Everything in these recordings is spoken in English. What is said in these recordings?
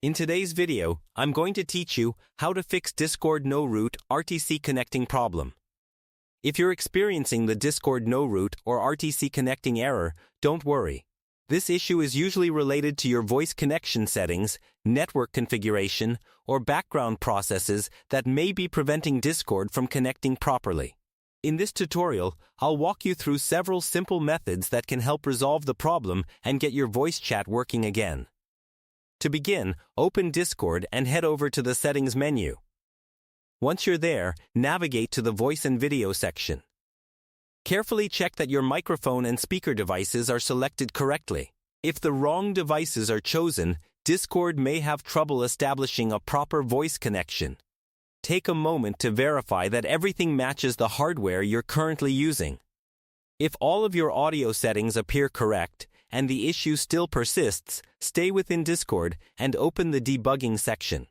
In today's video, I'm going to teach you how to fix Discord no root RTC connecting problem. If you're experiencing the Discord no root or RTC connecting error, don't worry. This issue is usually related to your voice connection settings, network configuration, or background processes that may be preventing Discord from connecting properly. In this tutorial, I'll walk you through several simple methods that can help resolve the problem and get your voice chat working again. To begin, open Discord and head over to the Settings menu. Once you're there, navigate to the Voice and Video section. Carefully check that your microphone and speaker devices are selected correctly. If the wrong devices are chosen, Discord may have trouble establishing a proper voice connection. Take a moment to verify that everything matches the hardware you're currently using. If all of your audio settings appear correct, and the issue still persists, stay within Discord and open the debugging section.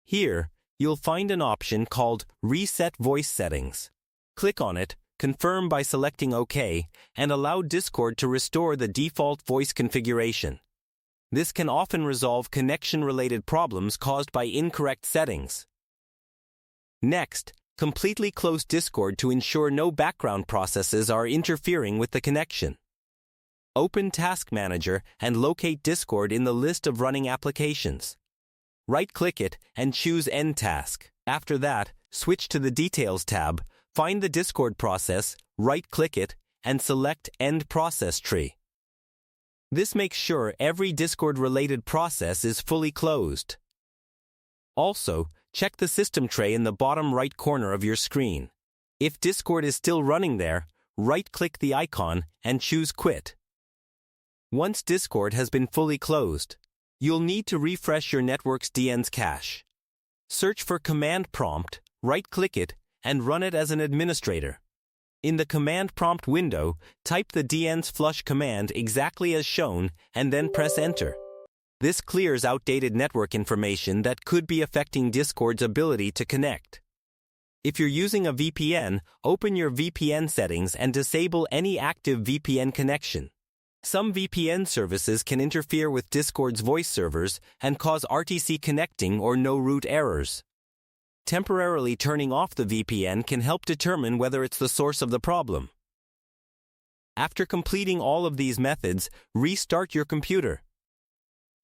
Here, you'll find an option called Reset Voice Settings. Click on it, confirm by selecting OK, and allow Discord to restore the default voice configuration. This can often resolve connection-related problems caused by incorrect settings. Next, completely close Discord to ensure no background processes are interfering with the connection. Open Task Manager and locate Discord in the list of running applications. Right-click it and choose End Task. After that, switch to the Details tab, find the Discord process, right-click it, and select End Process Tree. This makes sure every Discord-related process is fully closed. Also, check the system tray in the bottom right corner of your screen. If Discord is still running there, right-click the icon and choose Quit. Once Discord has been fully closed, you'll need to refresh your network's DNS cache. Search for Command Prompt, right-click it, and run it as an administrator. In the Command Prompt window, type the DNS flush command exactly as shown and then press Enter. This clears outdated network information that could be affecting Discord's ability to connect. If you're using a VPN, open your VPN settings and disable any active VPN connection. Some VPN services can interfere with Discord's voice servers and cause RTC connecting or no root errors. Temporarily turning off the VPN can help determine whether it's the source of the problem. After completing all of these methods, restart your computer.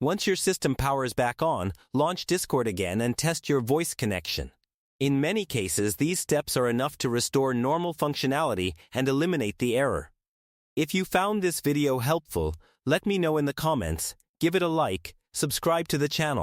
Once your system powers back on, launch Discord again and test your voice connection. In many cases, these steps are enough to restore normal functionality and eliminate the error. If you found this video helpful, let me know in the comments, give it a like, subscribe to the channel.